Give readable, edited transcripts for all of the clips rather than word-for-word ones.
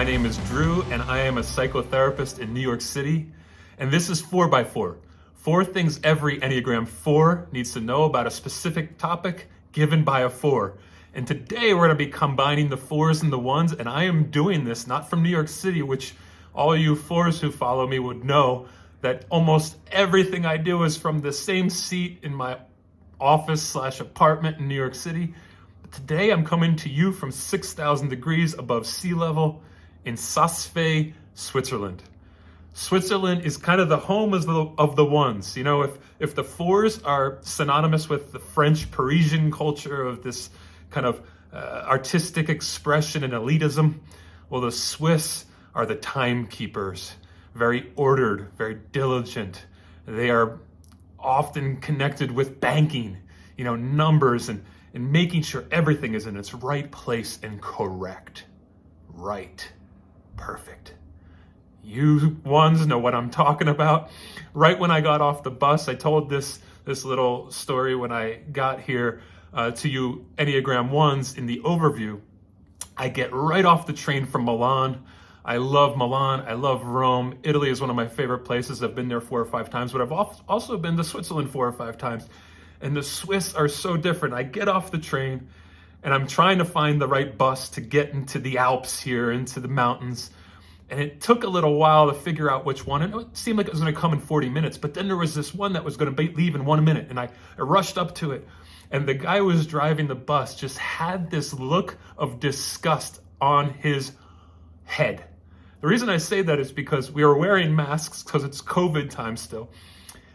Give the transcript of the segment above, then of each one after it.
My name is Drew, and I am a psychotherapist in New York City. And this is 4x4. 4 things every Enneagram 4 needs to know about a specific topic given by a 4. And today we're going to be combining the 4s and the 1s, and I am doing this not from New York City, which all you 4s who follow me would know that almost everything I do is from the same seat in my office/apartment in New York City. But today I'm coming to you from 6,000 degrees above sea level in Saas-Fee, Switzerland. Switzerland is kind of the home of the 1s. You know, if the 4s are synonymous with the French Parisian culture of this kind of artistic expression and elitism, well, the Swiss are the timekeepers, very ordered, very diligent. They are often connected with banking, you know, numbers and making sure everything is in its right place and correct. Right. Perfect. You 1s know what I'm talking about. Right when I got off the bus, I told this little story when I got here to you Enneagram 1s in the overview. I get right off the train from Milan. I love Milan. I love Rome. Italy is one of my favorite places. I've been there 4 or 5 times, but I've also been to Switzerland 4 or 5 times. And the Swiss are so different. I get off the train and I'm trying to find the right bus to get into the Alps here, into the mountains. And it took a little while to figure out which one. And it seemed like it was going to come in 40 minutes. But then there was this one that was going to leave in 1 minute. And I rushed up to it. And the guy who was driving the bus just had this look of disgust on his head. The reason I say that is because we were wearing masks because it's COVID time still.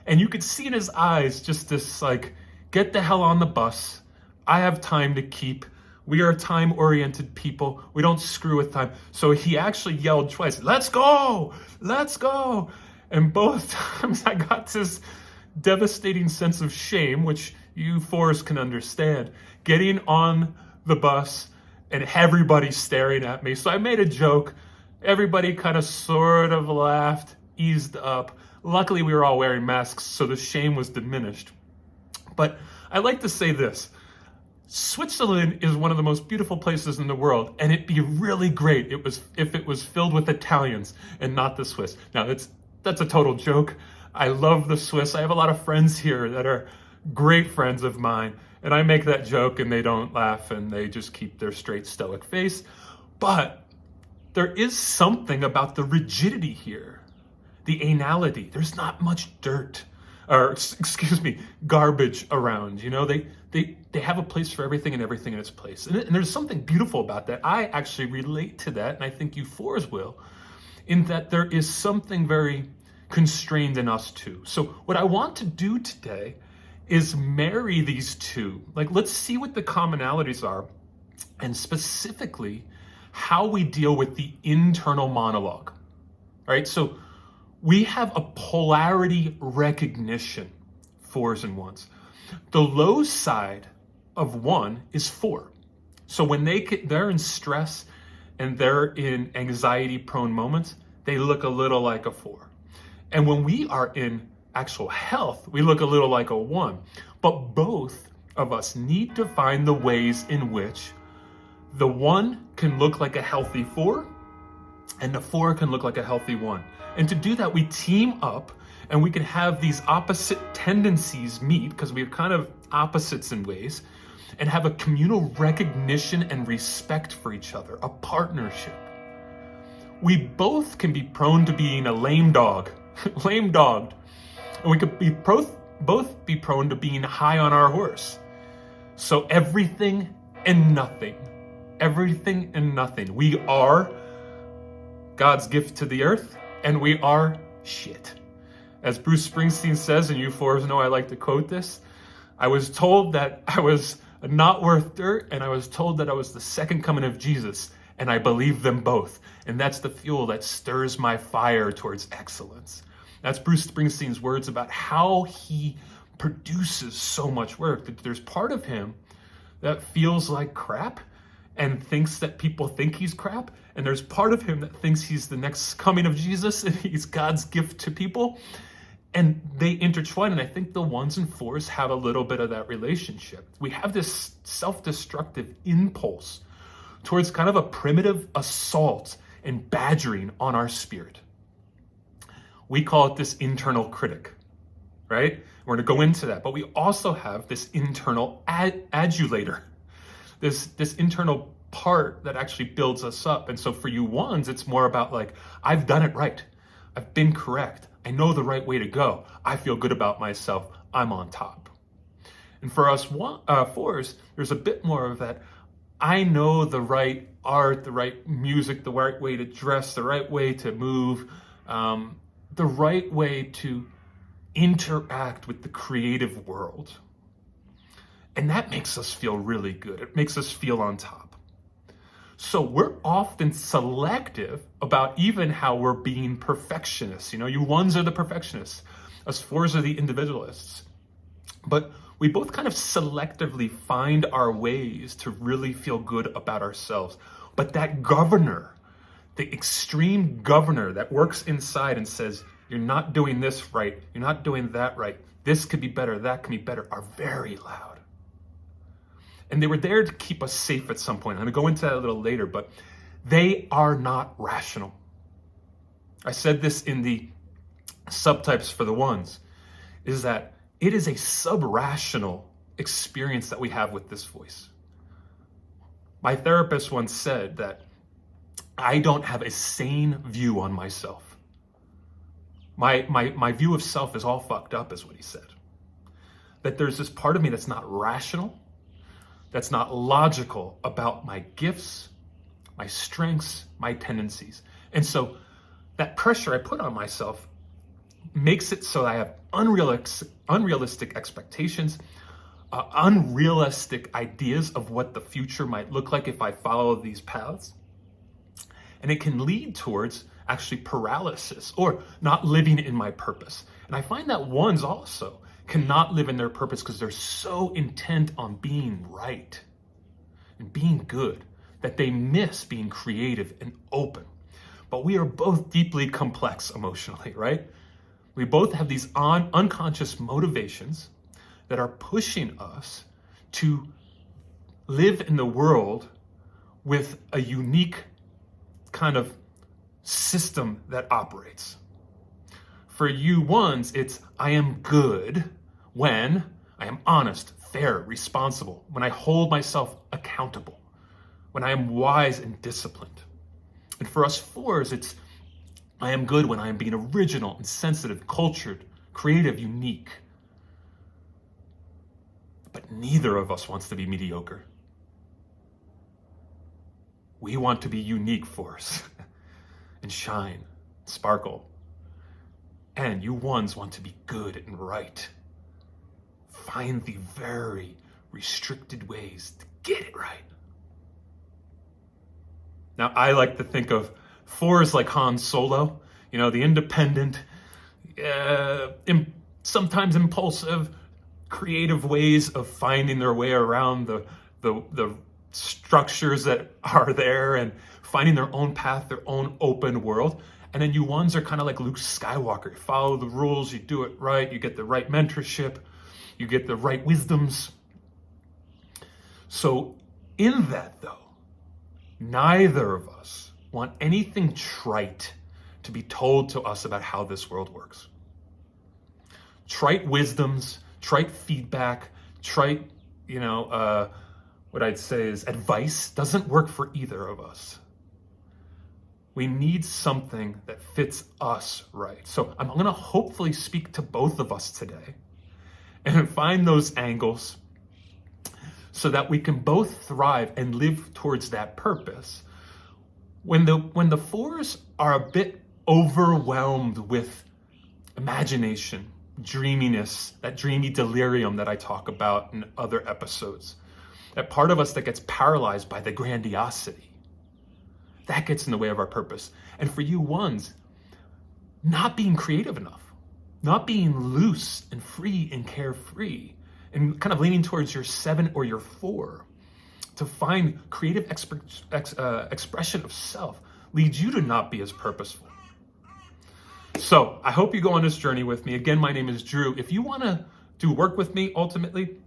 And you could see in his eyes just this like, get the hell on the bus. I have time to keep. We are time-oriented people. We don't screw with time. So he actually yelled twice, let's go, let's go. And both times I got this devastating sense of shame, which you 4s can understand, getting on the bus and everybody staring at me. So I made a joke. Everybody kind of sort of laughed, eased up. Luckily, we were all wearing masks, so the shame was diminished. But I like to say this. Switzerland is one of the most beautiful places in the world, and it'd be really great if it was filled with Italians and not the Swiss. Now, that's a total joke. I love the Swiss. I have a lot of friends here that are great friends of mine, and I make that joke and they don't laugh and they just keep their straight stoic face. But there is something about the rigidity here, the anality. There's not much dirt, or garbage around. You know, they have a place for everything and everything in its place. And there's something beautiful about that. I actually relate to that, and I think you 4s will, in that there is something very constrained in us too. So what I want to do today is marry these two. Like, let's see what the commonalities are, and specifically how we deal with the internal monologue. All right, so we have a polarity recognition, 4s and 1s. The low side of 1 is 4. So when they're in stress and they're in anxiety-prone moments, they look a little like a 4. And when we are in actual health, we look a little like a 1. But both of us need to find the ways in which the 1 can look like a healthy 4 and the 4 can look like a healthy 1. And to do that, we team up and we can have these opposite tendencies meet, because we're kind of opposites in ways, and have a communal recognition and respect for each other, a partnership. We both can be prone to being a lame dog, lame dogged. And we could be both be prone to being high on our horse. So everything and nothing. Everything and nothing. We are God's gift to the earth, and we are shit. As Bruce Springsteen says, and you 4s know I like to quote this, I was told that I was not worth dirt, and I was told that I was the second coming of Jesus, and I believe them both. And that's the fuel that stirs my fire towards excellence. That's Bruce Springsteen's words about how he produces so much work. That there's part of him that feels like crap and thinks that people think he's crap. And there's part of him that thinks he's the next coming of Jesus and he's God's gift to people. And they intertwine, and I think the 1s and 4s have a little bit of that relationship. We have this self-destructive impulse towards kind of a primitive assault and badgering on our spirit. We call it this internal critic, right? We're going to go into that, but we also have this internal adulator, this internal part that actually builds us up. And so for you ones, it's more about like, I've done it right. I've been correct. I know the right way to go. I feel good about myself. I'm on top. And for us fours, there's a bit more of that. I know the right art, the right music, the right way to dress, the right way to move, the right way to interact with the creative world. And that makes us feel really good. It makes us feel on top. So we're often selective about even how we're being perfectionists. You know, you ones are the perfectionists, us fours are the individualists. But we both kind of selectively find our ways to really feel good about ourselves. But that governor, the extreme governor that works inside and says, you're not doing this right, you're not doing that right, this could be better, that can be better, are very loud. And they were there to keep us safe at some point. I'm going to go into that a little later, but they are not rational. I said this in the subtypes for the ones, is that it is a sub-rational experience that we have with this voice. My therapist once said that I don't have a sane view on myself. My view of self is all fucked up, is what he said. That there's this part of me that's not rational, that's not logical about my gifts, my strengths, my tendencies. And so that pressure I put on myself makes it so I have unrealistic expectations, unrealistic ideas of what the future might look like if I follow these paths. And it can lead towards actually paralysis or not living in my purpose. And I find that ones also cannot live in their purpose because they're so intent on being right and being good that they miss being creative and open. But we are both deeply complex emotionally, right? We both have these unconscious motivations that are pushing us to live in the world with a unique kind of system that operates. For you ones, it's I am good when I am honest, fair, responsible, when I hold myself accountable, when I am wise and disciplined. And for us fours, it's I am good when I am being original and sensitive, cultured, creative, unique. But neither of us wants to be mediocre. We want to be unique force and shine, sparkle. And you ones want to be good and right. Find the very restricted ways to get it right. Now, I like to think of fours like Han Solo, you know, the independent, sometimes impulsive, creative ways of finding their way around the structures that are there and finding their own path, their own open world. And then you ones are kind of like Luke Skywalker. You follow the rules, you do it right, you get the right mentorship, you get the right wisdoms. So in that though, neither of us want anything trite to be told to us about how this world works. Trite wisdoms, trite feedback, trite, what I'd say is advice doesn't work for either of us. We need something that fits us right. So I'm going to hopefully speak to both of us today and find those angles so that we can both thrive and live towards that purpose. When the fours are a bit overwhelmed with imagination, dreaminess, that dreamy delirium that I talk about in other episodes, that part of us that gets paralyzed by the grandiosity, that gets in the way of our purpose. And for you ones, not being creative enough, not being loose and free and carefree, and kind of leaning towards your 7 or your 4 to find creative expression of self leads you to not be as purposeful. So I hope you go on this journey with me. Again, my name is Drew. If you want to do work with me, ultimately,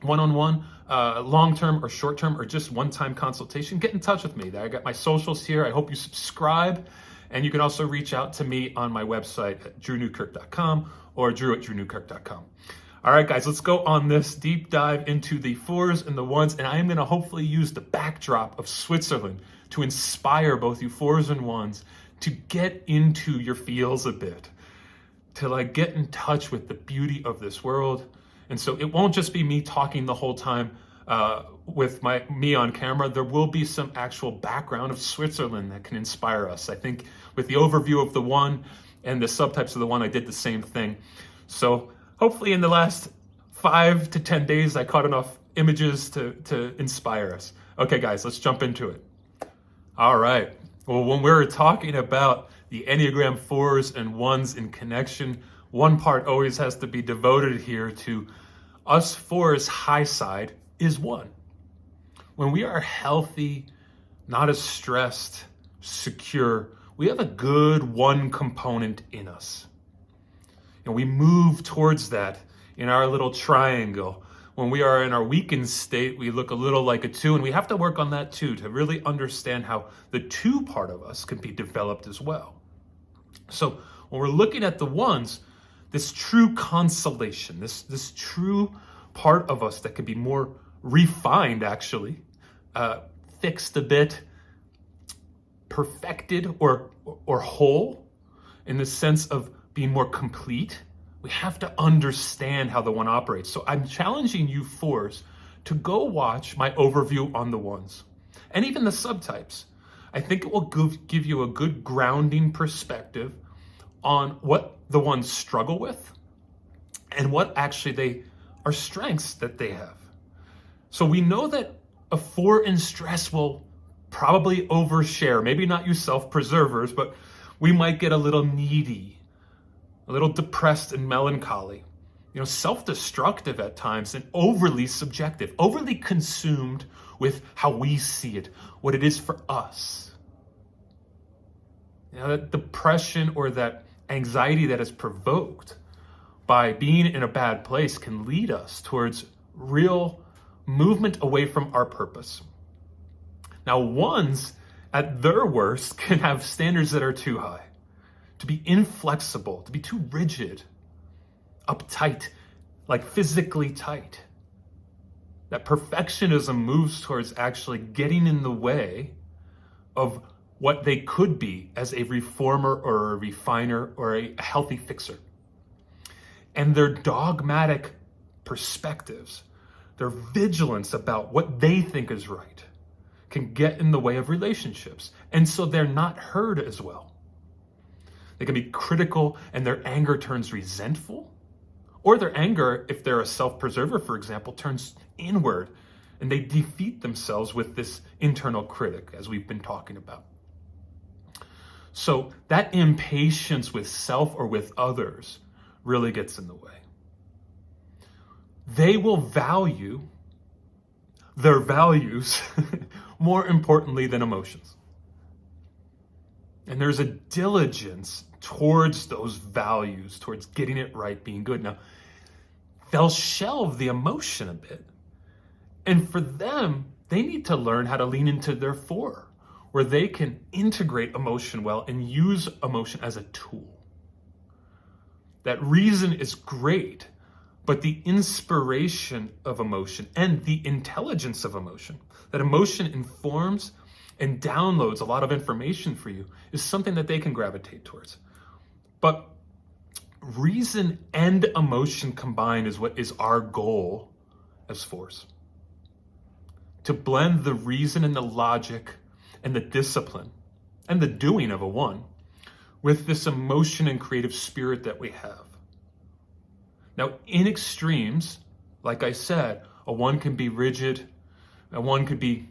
one-on-one, long-term or short-term or just one-time consultation, get in touch with me. I got my socials here. I hope you subscribe. And you can also reach out to me on my website at drewnewkirk.com or drew@drewnewkirk.com. All right, guys, let's go on this deep dive into the fours and the ones. And I am going to hopefully use the backdrop of Switzerland to inspire both you fours and ones to get into your feels a bit, to like get in touch with the beauty of this world. And so it won't just be me talking the whole time with me on camera. There will be some actual background of Switzerland that can inspire us. I think with the overview of the one and the subtypes of the one, I did the same thing. So hopefully in the last 5 to 10 days, I caught enough images to inspire us. Okay, guys, let's jump into it. All right. Well, when we're talking about the Enneagram 4s and 1s in connection, one part always has to be devoted here to us 4s' high side is 1. When we are healthy, not as stressed, secure, we have a good 1 component in us. And we move towards that in our little triangle. When we are in our weakened state, we look a little like a 2, and we have to work on that too to really understand how the 2 part of us can be developed as well. So when we're looking at the 1s, this true consolation, this true part of us that can be more refined, actually, fixed a bit, perfected or whole in the sense of being more complete, we have to understand how the 1 operates. So I'm challenging you 4s to go watch my overview on the 1s and even the subtypes. I think it will give you a good grounding perspective on what the 1s struggle with and what actually they are strengths that they have. So we know that a 4 in stress will probably overshare, maybe not you self-preservers, but we might get a little needy, a little depressed and melancholy, self-destructive at times and overly subjective, overly consumed with how we see it, what it is for us. That depression or that anxiety that is provoked by being in a bad place can lead us towards real movement away from our purpose. Now, 1s at their worst can have standards that are too high, to be inflexible, to be too rigid, uptight, like physically tight. That perfectionism moves towards actually getting in the way of what they could be as a reformer or a refiner or a healthy fixer. And their dogmatic perspectives, their vigilance about what they think is right, can get in the way of relationships. And so they're not heard as well. They can be critical and their anger turns resentful, or their anger, if they're a self-preserver, for example, turns inward and they defeat themselves with this internal critic, as we've been talking about. So that impatience with self or with others really gets in the way. They will value their values more importantly than emotions. And there's a diligence towards those values, towards getting it right, being good. Now, they'll shelve the emotion a bit. And for them, they need to learn how to lean into their 4, where they can integrate emotion well and use emotion as a tool. That reason is great, but the inspiration of emotion and the intelligence of emotion, that emotion informs and downloads a lot of information for you, is something that they can gravitate towards. But reason and emotion combined is what is our goal as 4s. To blend the reason and the logic and the discipline and the doing of a 1 with this emotion and creative spirit that we have. Now, in extremes, like I said, a 1 can be rigid, a 1 could be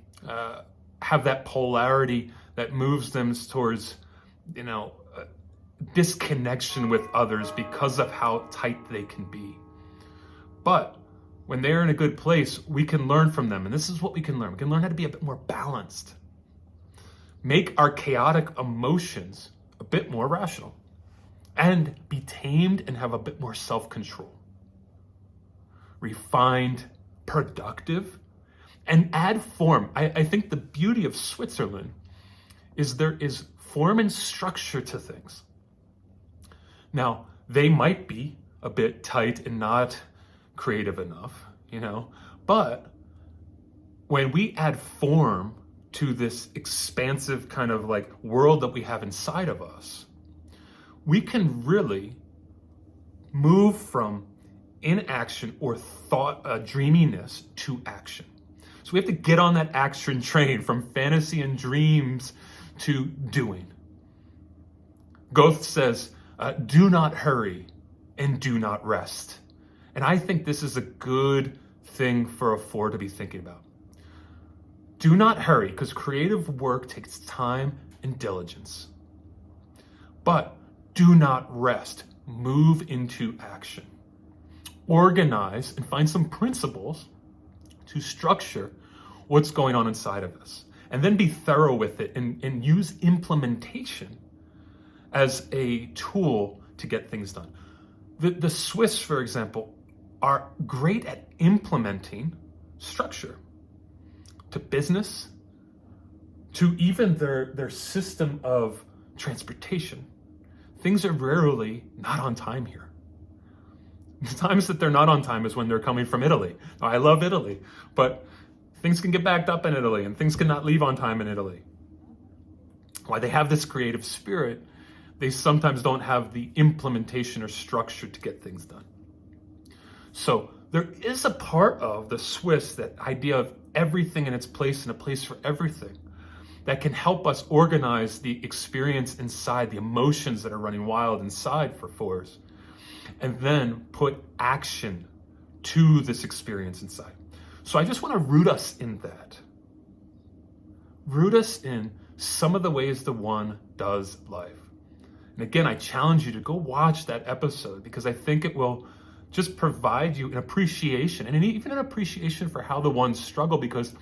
have that polarity that moves them towards, disconnection with others because of how tight they can be. But when they're in a good place, we can learn from them. And this is what we can learn. We can learn how to be a bit more balanced. Make our chaotic emotions a bit more rational. And be tamed and have a bit more self-control. Refined, productive, and add form. I think the beauty of Switzerland is there is form and structure to things. Now, they might be a bit tight and not creative enough, but when we add form to this expansive kind of like world that we have inside of us, we can really move from inaction or thought, dreaminess to action. So we have to get on that action train from fantasy and dreams to doing. Goethe says, do not hurry and do not rest. And I think this is a good thing for a 4 to be thinking about. Do not hurry, because creative work takes time and diligence. But do not rest. Move into action. Organize and find some principles to structure what's going on inside of us. And then be thorough with it and use implementation as a tool to get things done. The Swiss, for example, are great at implementing structure to business, to even their system of transportation. Things are rarely not on time here. The times that they're not on time is when they're coming from Italy. Now, I love Italy, but things can get backed up in Italy and things cannot leave on time in Italy. Why they have this creative spirit, they sometimes don't have the implementation or structure to get things done. So there is a part of the Swiss, that idea of everything in its place and a place for everything, that can help us organize the experience inside, the emotions that are running wild inside for 4s, and then put action to this experience inside. So I just want to root us in that. Root us in some of the ways the 1 does life. And again, I challenge you to go watch that episode, because I think it will just provide you an appreciation, and even an appreciation for how the 1s struggle, because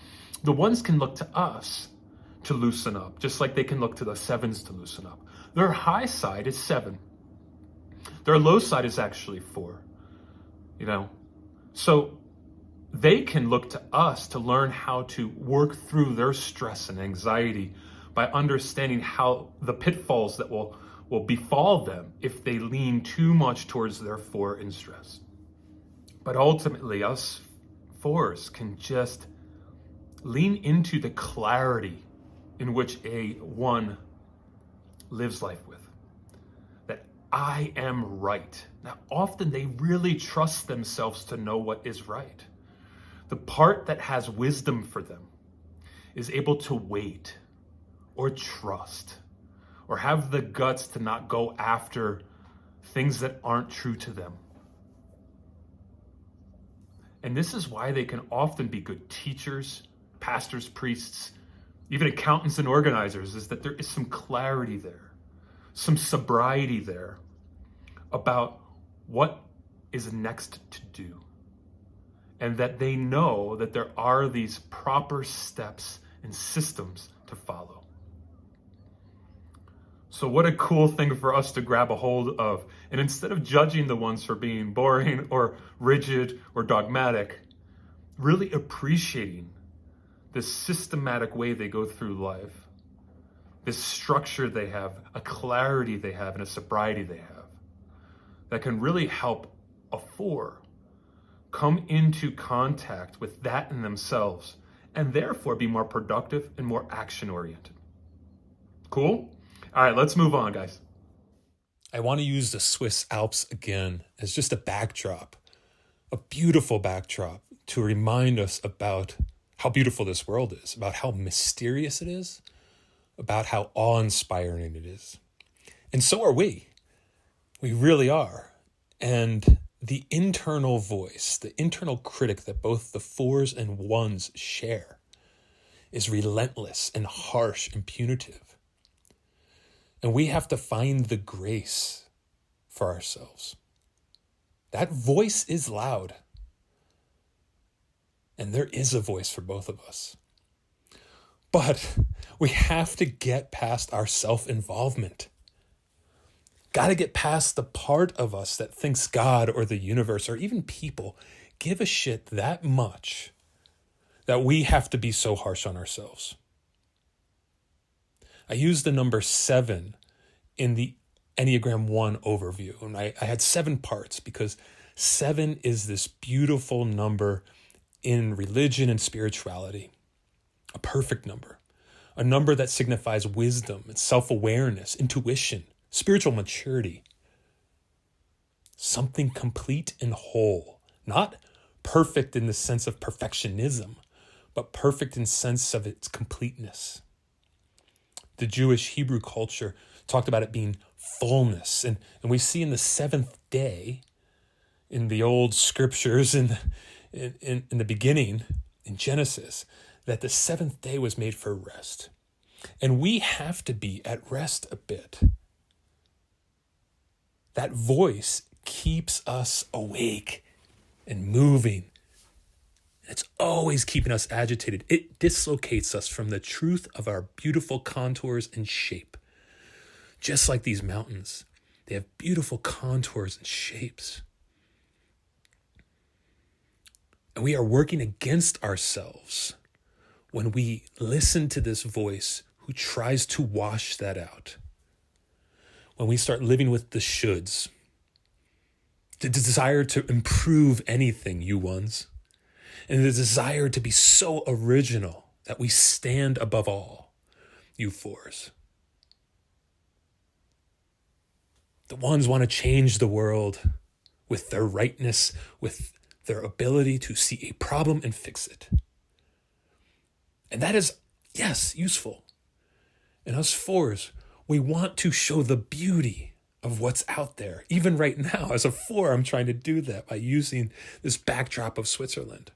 the 1s can look to us to loosen up, just like they can look to the 7s to loosen up. Their high side is 7. Their low side is actually 4. So they can look to us to learn how to work through their stress and anxiety by understanding how the pitfalls that will befall them if they lean too much towards their 4 in stress. But ultimately, us 4s can just lean into the clarity in which a 1 lives life with. That I am right. Now, often they really trust themselves to know what is right. The part that has wisdom for them is able to wait or trust or have the guts to not go after things that aren't true to them. And this is why they can often be good teachers, pastors, priests, even accountants and organizers, is that there is some clarity there, some sobriety there about what is next to do. And that they know that there are these proper steps and systems to follow. So what a cool thing for us to grab a hold of. And instead of judging the 1s for being boring or rigid or dogmatic, really appreciating this systematic way they go through life, this structure they have, a clarity they have, and a sobriety they have, that can really help a 4 come into contact with that in themselves, and therefore be more productive and more action-oriented. Cool? All right, let's move on, guys. I want to use the Swiss Alps again as just a backdrop, a beautiful backdrop to remind us about how beautiful this world is, about how mysterious it is, about how awe-inspiring it is. And so are we. We really are. And the internal voice, the internal critic that both the 4s and 1s share is relentless and harsh and punitive. And we have to find the grace for ourselves. That voice is loud. And there is a voice for both of us. But we have to get past our self-involvement. Got to get past the part of us that thinks God or the universe or even people give a shit that much that we have to be so harsh on ourselves. I used the number 7 in the Enneagram 1 overview, and I had 7 parts because 7 is this beautiful number in religion and spirituality, a perfect number, a number that signifies wisdom and self-awareness, intuition, spiritual maturity, something complete and whole, not perfect in the sense of perfectionism, but perfect in sense of its completeness. The Jewish Hebrew culture talked about it being fullness. And we see in the 7th day, in the old scriptures, in the beginning, in Genesis, that the 7th day was made for rest. And we have to be at rest a bit. That voice keeps us awake and moving. It's always keeping us agitated. It dislocates us from the truth of our beautiful contours and shape. Just like these mountains, they have beautiful contours and shapes. And we are working against ourselves when we listen to this voice who tries to wash that out. When we start living with the shoulds, the desire to improve anything, you ones, and the desire to be so original that we stand above all, you 4s. The ones want to change the world with their rightness, with their ability to see a problem and fix it. And that is, yes, useful. And us 4s, we want to show the beauty of what's out there. Even right now, as a 4, I'm trying to do that by using this backdrop of Switzerland.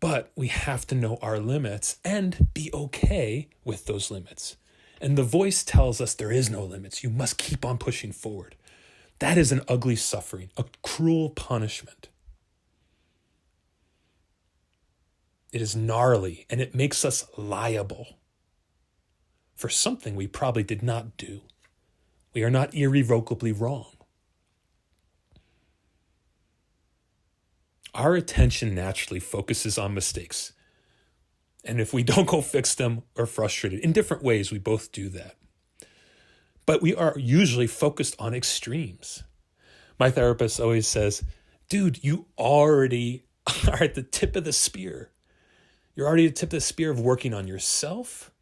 But we have to know our limits and be okay with those limits. And the voice tells us there is no limits. You must keep on pushing forward. That is an ugly suffering, a cruel punishment. It is gnarly, and it makes us liable for something we probably did not do. We are not irrevocably wrong. Our attention naturally focuses on mistakes. And if we don't go fix them, we're frustrated. In different ways, we both do that. But we are usually focused on extremes. My therapist always says, dude, you already are at the tip of the spear. You're already at the tip of the spear of working on yourself.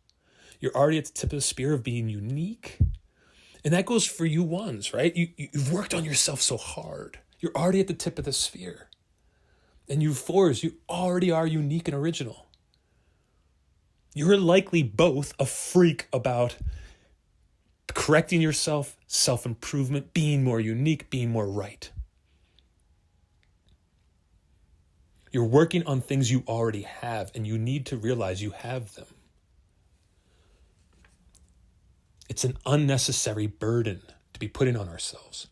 You're already at the tip of the spear of being unique. And that goes for you ones, right? You've worked on yourself so hard. You're already at the tip of the spear. And you 4s, you already are unique and original. You're likely both a freak about correcting yourself, self-improvement, being more unique, being more right. You're working on things you already have, and you need to realize you have them. It's an unnecessary burden to be putting on ourselves.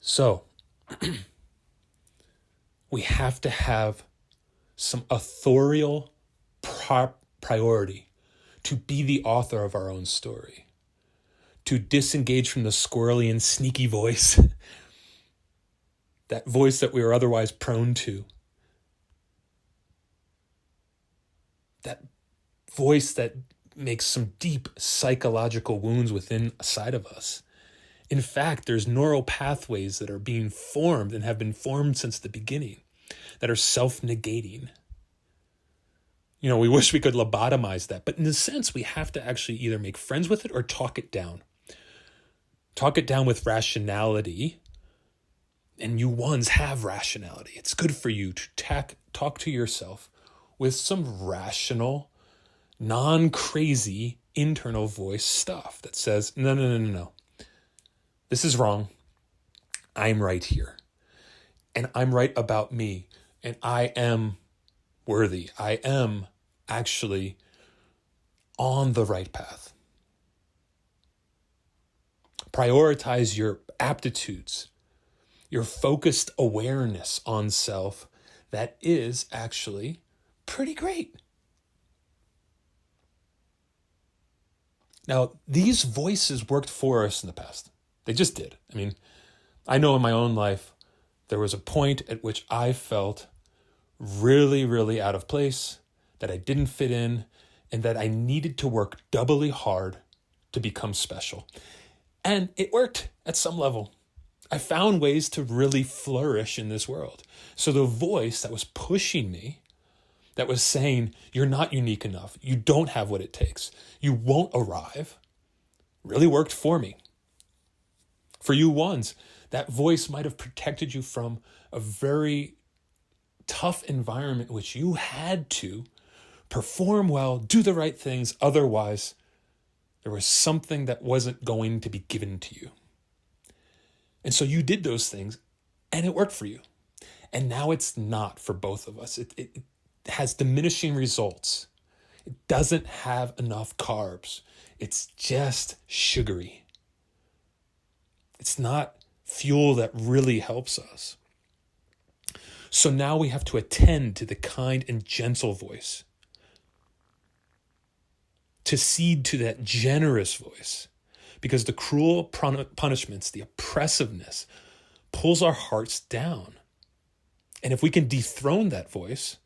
So, we have to have some authorial priority to be the author of our own story, to disengage from the squirrely and sneaky voice, that voice that we are otherwise prone to, that voice that makes some deep psychological wounds within a side of us. In fact, there's neural pathways that are being formed and have been formed since the beginning that are self-negating. You know, we wish we could lobotomize that, but in a sense, we have to actually either make friends with it or talk it down. Talk it down with rationality, and you ones have rationality. It's good for you to talk to yourself with some rational, non-crazy internal voice stuff that says, no. This is wrong. I'm right here. And I'm right about me. And I am worthy. I am actually on the right path. Prioritize your aptitudes, your focused awareness on self that is actually pretty great. Now, these voices worked for us in the past. They just did. I mean, I know in my own life, there was a point at which I felt really, really out of place, that I didn't fit in, and that I needed to work doubly hard to become special. And it worked at some level. I found ways to really flourish in this world. So the voice that was pushing me, that was saying, you're not unique enough, you don't have what it takes, you won't arrive, really worked for me. For you ones, that voice might have protected you from a very tough environment in which you had to perform well, do the right things, otherwise there was something that wasn't going to be given to you. And so you did those things and it worked for you. And now it's not for both of us. It has diminishing results. It doesn't have enough carbs. It's just sugary. It's not fuel that really helps us. So now we have to attend to the kind and gentle voice, to cede to that generous voice, because the cruel punishments, the oppressiveness, pulls our hearts down. And if we can dethrone that voice,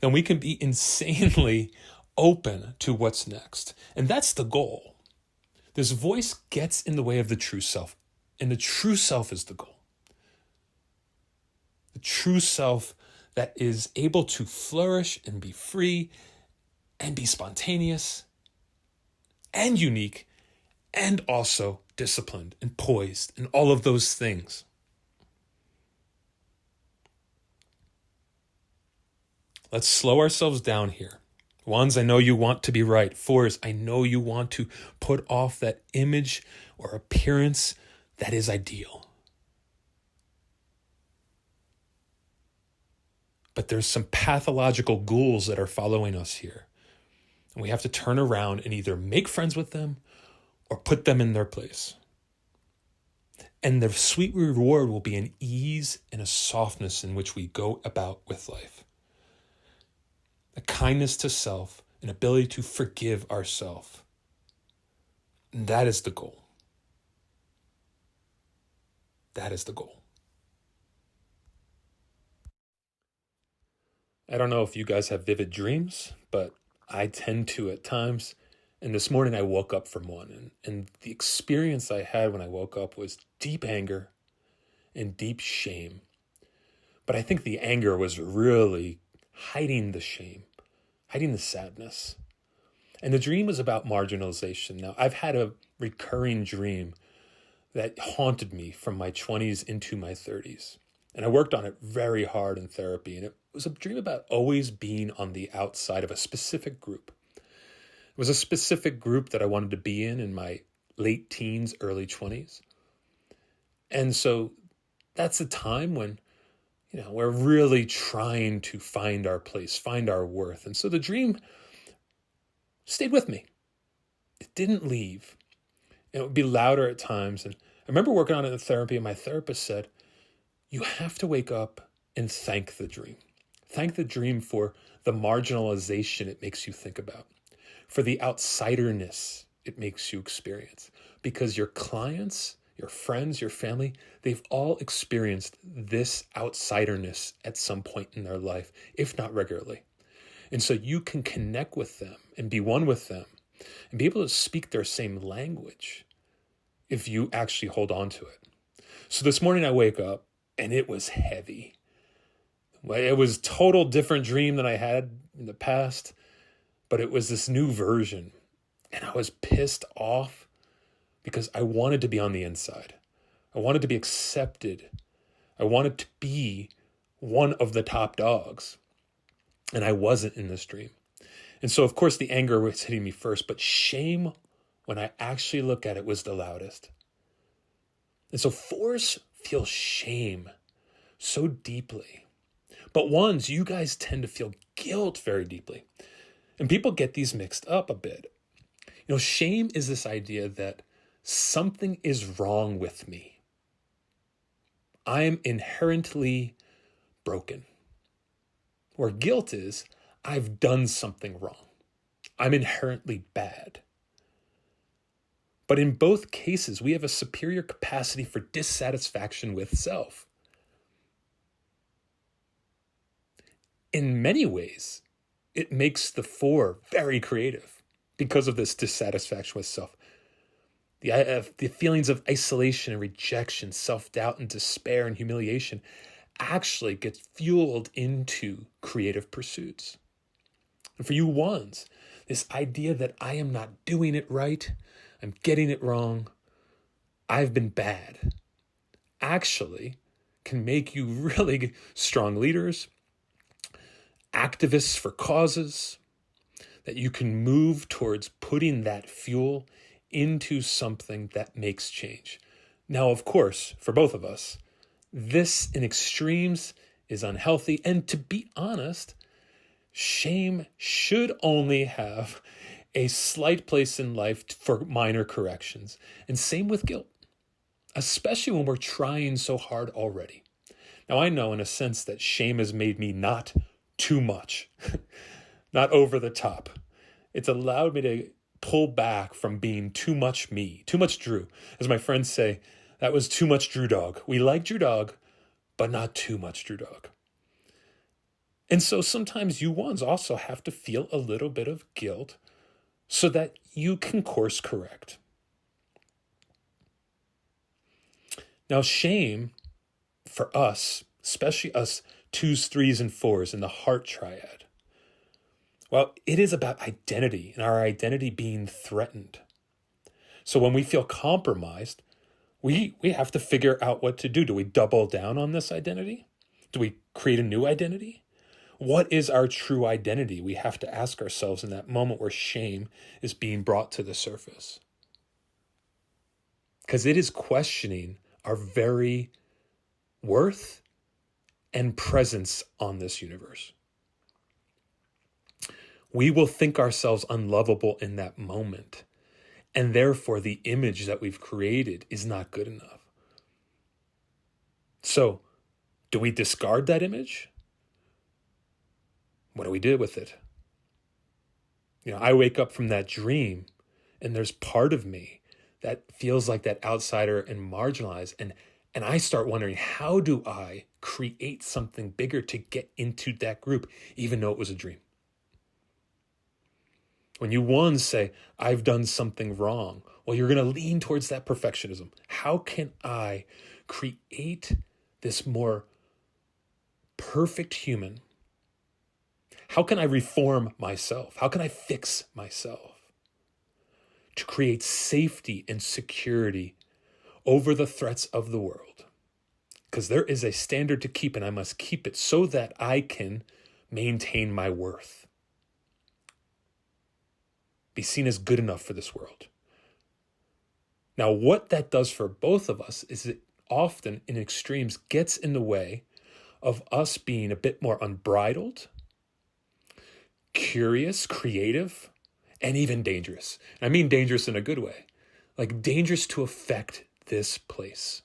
then we can be insanely open to what's next. And that's the goal. This voice gets in the way of the true self, and the true self is the goal. The true self that is able to flourish and be free and be spontaneous and unique and also disciplined and poised and all of those things. Let's slow ourselves down here. Ones, I know you want to be right. Fours, I know you want to put off that image or appearance that is ideal. But there's some pathological ghouls that are following us here. And we have to turn around and either make friends with them or put them in their place. And the sweet reward will be an ease and a softness in which we go about with life. A kindness to self, an ability to forgive ourselves. And that is the goal. That is the goal. I don't know if you guys have vivid dreams, but I tend to at times. And this morning I woke up from one. And the experience I had when I woke up was deep anger and deep shame. But I think the anger was really hiding the shame, hiding the sadness. And the dream was about marginalization. Now, I've had a recurring dream that haunted me from my 20s into my 30s. And I worked on it very hard in therapy. And it was a dream about always being on the outside of a specific group. It was a specific group that I wanted to be in my late teens, early 20s. And so that's a time when, we're really trying to find our place, find our worth. And so the dream stayed with me. It didn't leave. And it would be louder at times. And I remember working on it in therapy, and my therapist said, you have to wake up and thank the dream. Thank the dream for the marginalization it makes you think about, for the outsiderness it makes you experience. Because your clients, your friends, your family, they've all experienced this outsiderness at some point in their life, if not regularly. And so you can connect with them and be one with them and be able to speak their same language if you actually hold on to it. So this morning I wake up and it was heavy. It was a total different dream than I had in the past, but it was this new version. And I was pissed off because I wanted to be on the inside. I wanted to be accepted. I wanted to be one of the top dogs. And I wasn't in this dream. And so, of course, the anger was hitting me first, but shame, when I actually look at it, was the loudest. And so fours feel shame so deeply. But ones, you guys tend to feel guilt very deeply. And people get these mixed up a bit. Shame is this idea that something is wrong with me. I am inherently broken. Where guilt is, I've done something wrong. I'm inherently bad. But in both cases, we have a superior capacity for dissatisfaction with self. In many ways, it makes the 4 very creative because of this dissatisfaction with self. The feelings of isolation and rejection, self-doubt and despair and humiliation actually gets fueled into creative pursuits. And for you ones, this idea that I am not doing it right, I'm getting it wrong, I've been bad, actually can make you really strong leaders, activists for causes, that you can move towards putting that fuel into something that makes change. Now, of course, for both of us, this in extremes is unhealthy. And to be honest, shame should only have a slight place in life for minor corrections. And same with guilt, especially when we're trying so hard already. Now, I know in a sense that shame has made me not too much, not over the top. It's allowed me to pull back from being too much me, too much Drew. As my friends say, that was too much Drew Dog. We like Drew Dog, but not too much Drew Dog. And so sometimes you ones also have to feel a little bit of guilt so that you can course correct. Now, shame for us, especially us 2s, 3s, and 4s in the heart triad, well, it is about identity and our identity being threatened. So when we feel compromised, we have to figure out what to do. Do we double down on this identity? Do we create a new identity? What is our true identity? We have to ask ourselves in that moment where shame is being brought to the surface. Because it is questioning our very worth and presence on this universe. We will think ourselves unlovable in that moment, and therefore the image that we've created is not good enough. So, do we discard that image? What do we do with it? I wake up from that dream, and there's part of me that feels like that outsider and marginalized, and I start wondering, how do I create something bigger to get into that group, even though it was a dream? When you ones say, I've done something wrong, well, you're going to lean towards that perfectionism. How can I create this more perfect human? How can I reform myself? How can I fix myself to create safety and security over the threats of the world? Because there is a standard to keep, and I must keep it so that I can maintain my worth. Be seen as good enough for this world. Now, what that does for both of us is it often, in extremes, gets in the way of us being a bit more unbridled, curious, creative, and even dangerous. And I mean dangerous in a good way, like dangerous to affect this place.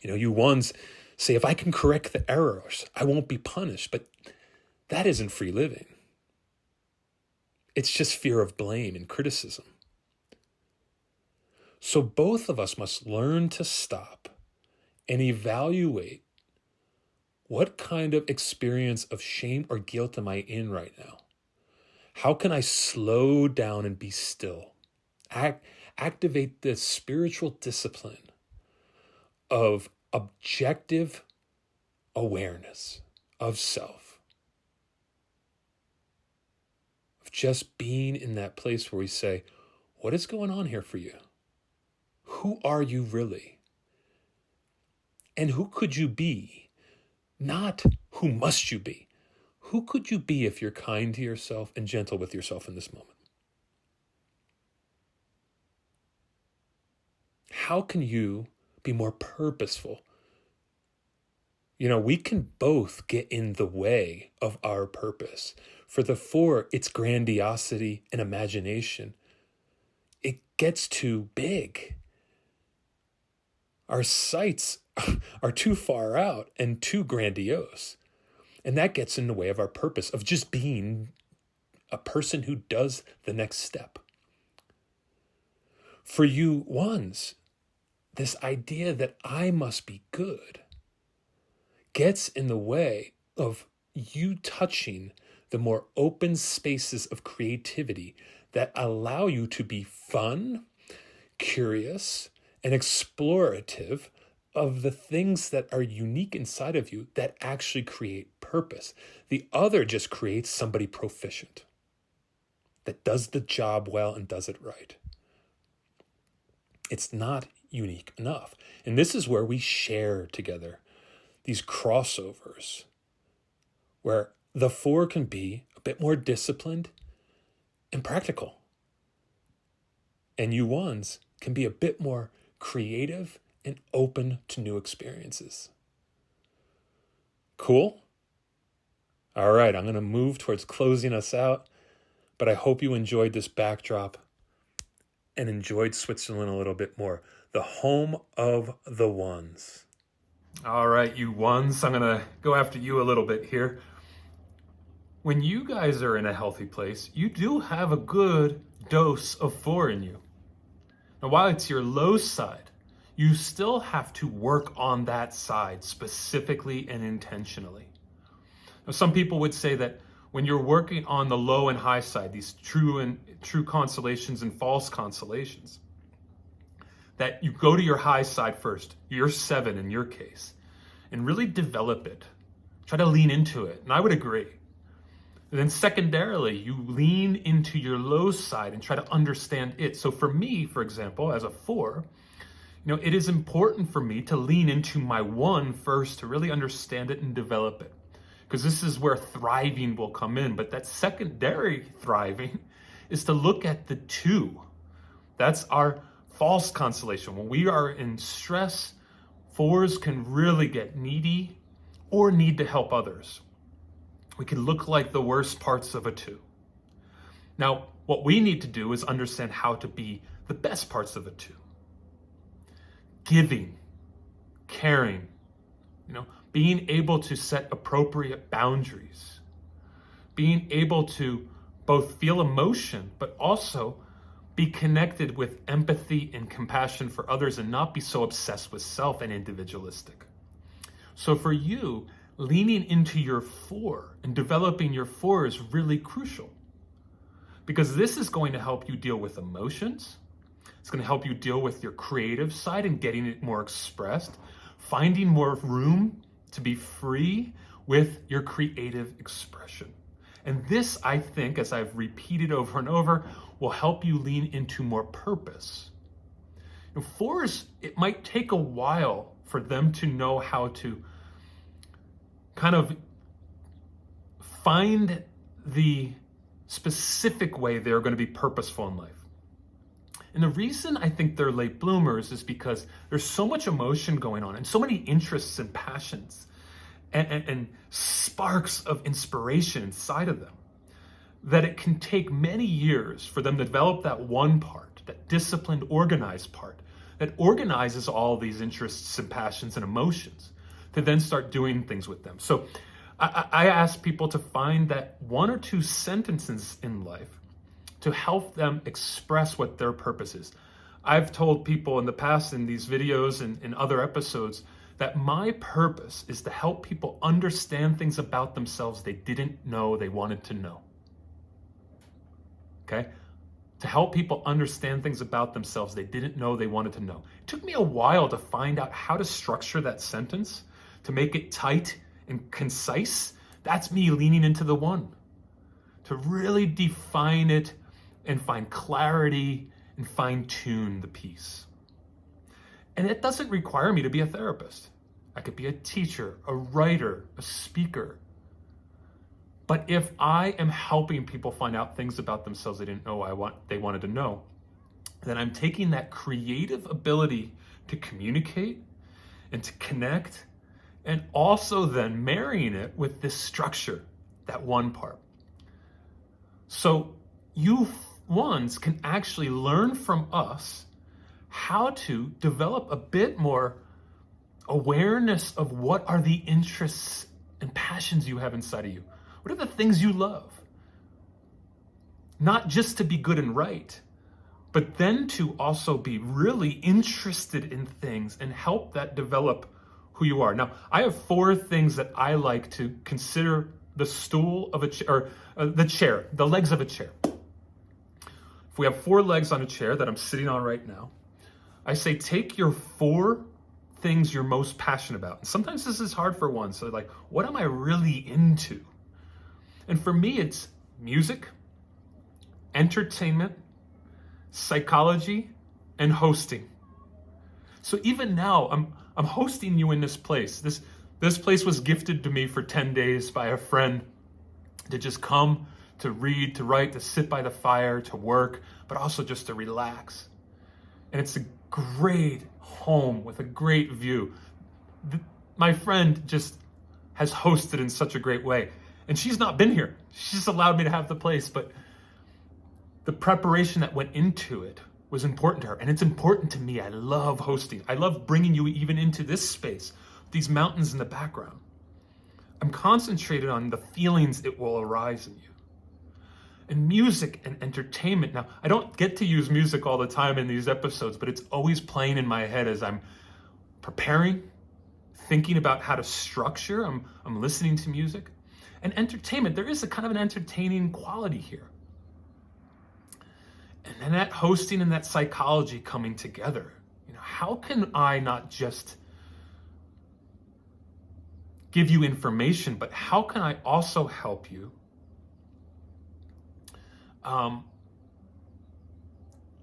You ones say, if I can correct the errors, I won't be punished, but that isn't free living. It's just fear of blame and criticism. So both of us must learn to stop and evaluate what kind of experience of shame or guilt am I in right now? How can I slow down and be still? Activate the spiritual discipline of objective awareness of self. Just being in that place where we say, what is going on here for you? Who are you really? And who could you be? Not who must you be. Who could you be if you're kind to yourself and gentle with yourself in this moment? How can you be more purposeful? We can both get in the way of our purpose. For the 4, it's grandiosity and imagination. It gets too big. Our sights are too far out and too grandiose. And that gets in the way of our purpose of just being a person who does the next step. For you ones, this idea that I must be good gets in the way of you touching the more open spaces of creativity that allow you to be fun, curious, and explorative of the things that are unique inside of you that actually create purpose. The other just creates somebody proficient that does the job well and does it right. It's not unique enough. And this is where we share together these crossovers, where the 4 can be a bit more disciplined and practical. And you ones can be a bit more creative and open to new experiences. Cool? All right, I'm going to move towards closing us out, but I hope you enjoyed this backdrop and enjoyed Switzerland a little bit more. The home of the ones. All right, you ones, I'm going to go after you a little bit here. When you guys are in a healthy place, you do have a good dose of 4 in you. Now, while it's your low side, you still have to work on that side specifically and intentionally. Now, some people would say that when you're working on the low and high side, these true constellations and false constellations, that you go to your high side first, your 7 in your case, and really develop it. Try to lean into it. And I would agree. And then secondarily, you lean into your low side and try to understand it. So for me, for example, as a 4, it is important for me to lean into my 1 first to really understand it and develop it. Because this is where thriving will come in. But that secondary thriving is to look at the 2. That's our false constellation. When we are in stress, 4s can really get needy or need to help others. We can look like the worst parts of a 2. Now, what we need to do is understand how to be the best parts of a 2. Giving, caring, being able to set appropriate boundaries, being able to both feel emotion, but also be connected with empathy and compassion for others and not be so obsessed with self and individualistic. So for you, leaning into your 4 and developing your 4 is really crucial, because this is going to help you deal with emotions. It's going to help you deal with your creative side and getting it more expressed, finding more room to be free with your creative expression. And this, I think, as I've repeated over and over, will help you lean into more purpose. 4s, it might take a while for them to know how to kind of find the specific way they're going to be purposeful in life. And the reason I think they're late bloomers is because there's so much emotion going on and so many interests and passions and sparks of inspiration inside of them that it can take many years for them to develop that 1 part, that disciplined, organized part, that organizes all these interests and passions and emotions to then start doing things with them. So I ask people to find that 1 or 2 sentences in life to help them express what their purpose is. I've told people in the past in these videos and in other episodes that my purpose is to help people understand things about themselves they didn't know they wanted to know. Okay? To help people understand things about themselves they didn't know they wanted to know. It took me a while to find out how to structure that sentence, to make it tight and concise. That's me leaning into the 1. To really define it and find clarity and fine-tune the piece. And it doesn't require me to be a therapist. I could be a teacher, a writer, a speaker. But if I am helping people find out things about themselves they didn't know they wanted to know, then I'm taking that creative ability to communicate and to connect, and also then marrying it with this structure, that 1 part. So you ones can actually learn from us how to develop a bit more awareness of what are the interests and passions you have inside of you. What are the things you love? Not just to be good and right, but then to also be really interested in things and help that develop who you are. Now, I have 4 things that I like to consider the stool of a chair, or the chair, the legs of a chair. If we have 4 legs on a chair that I'm sitting on right now, I say take your 4 things you're most passionate about. And sometimes this is hard for one. So like, what am I really into? And for me, it's music, entertainment, psychology, and hosting. So even now, I'm hosting you in this place. This place was gifted to me for 10 days by a friend to just come, to read, to write, to sit by the fire, to work, but also just to relax. And it's a great home with a great view. My friend just has hosted in such a great way. And she's not been here. She's just allowed me to have the place, but the preparation that went into it was important to her. And it's important to me. I love hosting. I love bringing you even into this space, these mountains in the background. I'm concentrated on the feelings it will arise in you. And music and entertainment. Now, I don't get to use music all the time in these episodes, but it's always playing in my head as I'm preparing, thinking about how to structure. I'm listening to music. And entertainment, there is a kind of an entertaining quality here. And then that hosting and that psychology coming together. How can I not just give you information, but how can I also help you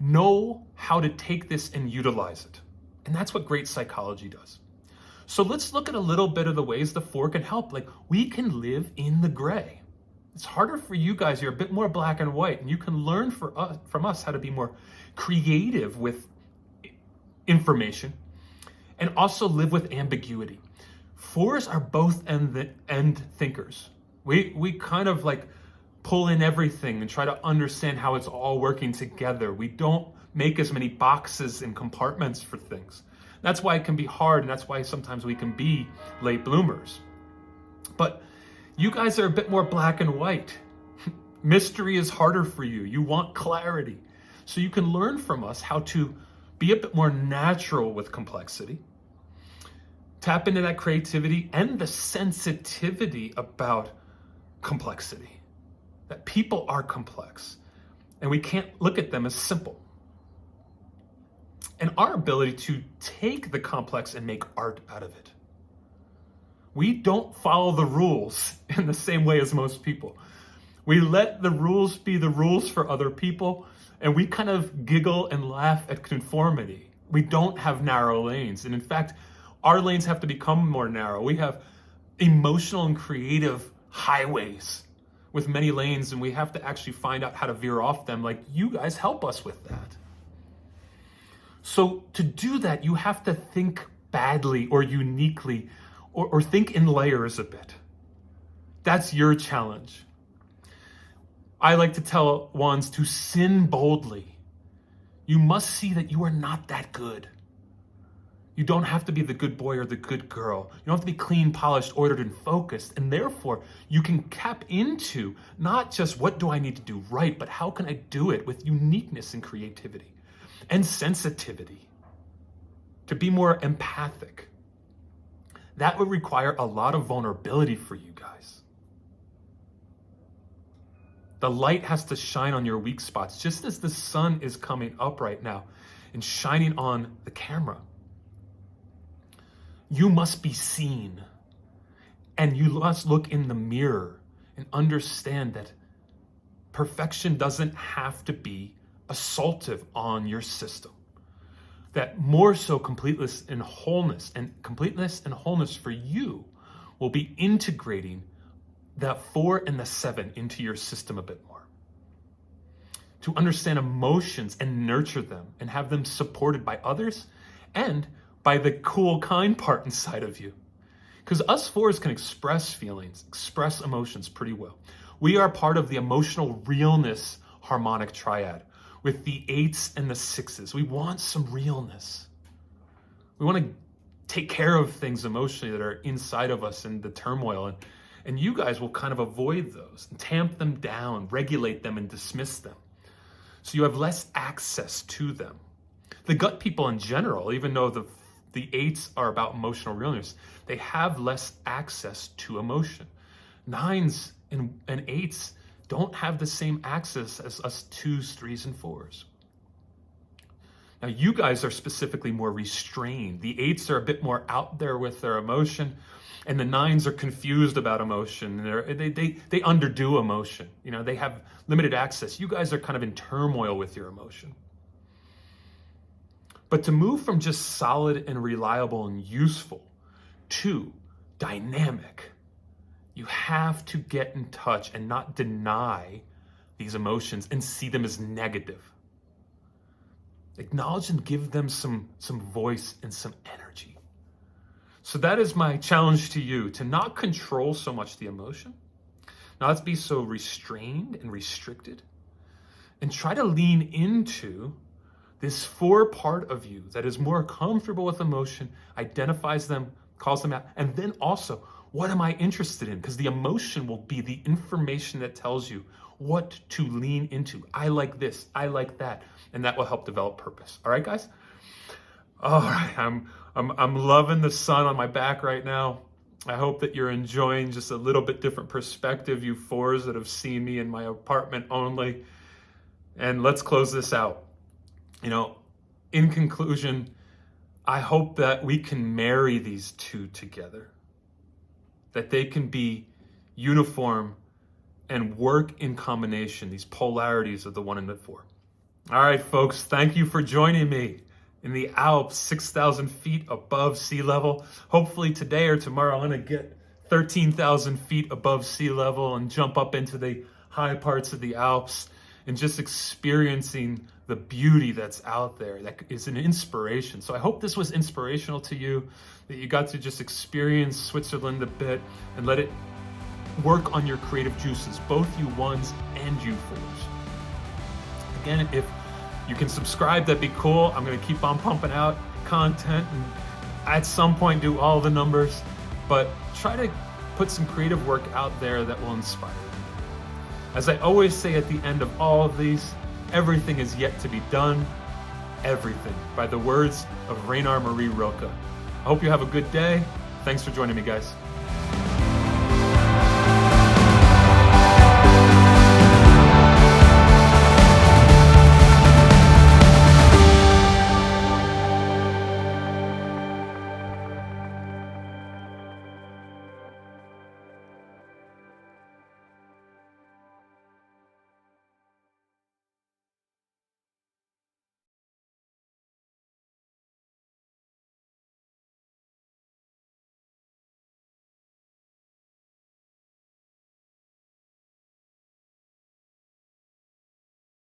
know how to take this and utilize it? And that's what great psychology does. So let's look at a little bit of the ways the 4 can help. Like, we can live in the gray. It's harder for you guys. You're a bit more black and white, and you can learn from us how to be more creative with information and also live with ambiguity. 4s are both end thinkers. We kind of like pull in everything and try to understand how it's all working together. We don't make as many boxes and compartments for things. That's why it can be hard, and that's why sometimes we can be late bloomers. But you guys are a bit more black and white. Mystery is harder for you. You want clarity. So you can learn from us how to be a bit more natural with complexity, tap into that creativity and the sensitivity about complexity, that people are complex and we can't look at them as simple. And our ability to take the complex and make art out of it. We don't follow the rules in the same way as most people. We let the rules be the rules for other people, and we kind of giggle and laugh at conformity. We don't have narrow lanes. And in fact, our lanes have to become more narrow. We have emotional and creative highways with many lanes, and we have to actually find out how to veer off them. Like, you guys help us with that. So to do that, you have to think badly or uniquely, or think in layers a bit. That's your challenge. I like to tell ones to sin boldly. You must see that you are not that good. You don't have to be the good boy or the good girl. You don't have to be clean, polished, ordered, and focused. And therefore, you can tap into not just what do I need to do right, but how can I do it with uniqueness and creativity and sensitivity to be more empathic. That would require a lot of vulnerability for you guys. The light has to shine on your weak spots, just as the sun is coming up right now and shining on the camera. You must be seen, and you must look in the mirror and understand that perfection doesn't have to be assaultive on your system. That more so completeness and wholeness for you will be integrating the 4 and the 7 into your system a bit more. To understand emotions and nurture them and have them supported by others and by the cool, kind part inside of you. Because us 4s can express feelings, express emotions pretty well. We are part of the emotional realness harmonic triad with the 8s and the 6s. We want some realness. We want to take care of things emotionally that are inside of us and the turmoil. And you guys will kind of avoid those and tamp them down, regulate them, and dismiss them. So you have less access to them. The gut people in general, even though the eights are about emotional realness, they have less access to emotion. Nines and eights don't have the same access as us twos, threes, and fours. Now, you guys are specifically more restrained. The eights are a bit more out there with their emotion, and the nines are confused about emotion. They underdo emotion. You know, they have limited access. You guys are kind of in turmoil with your emotion. But to move from just solid and reliable and useful to dynamic, you have to get in touch and not deny these emotions and see them as negative. Acknowledge and give them some voice and some energy. So that is my challenge to you, to not control so much the emotion, not be so restrained and restricted, and try to lean into this four part of you that is more comfortable with emotion, identifies them, calls them out, and then also, what am I interested in? Because the emotion will be the information that tells you what to lean into. I like this, I like that, and that will help develop purpose. All right, guys? All right, I'm loving the sun on my back right now. I hope that you're enjoying just a little bit different perspective, you fours that have seen me in my apartment only. And let's close this out. You know, in conclusion, I hope that we can marry these two together, that they can be uniform and work in combination, these polarities of the 1 and the 4. All right, folks, thank you for joining me in the Alps, 6,000 feet above sea level. Hopefully today or tomorrow, I'm going to get 13,000 feet above sea level and jump up into the high parts of the Alps and just experiencing the beauty that's out there. That is an inspiration. So I hope this was inspirational to you, that you got to just experience Switzerland a bit and let it work on your creative juices, both you ones and you fours. Again, if you can subscribe, that'd be cool. I'm going to keep on pumping out content and at some point do all the numbers, but try to put some creative work out there that will inspire you. As I always say at the end of all of these, everything is yet to be done. Everything, by the words of Rainer Marie Rilke. I hope you have a good day. Thanks for joining me, guys.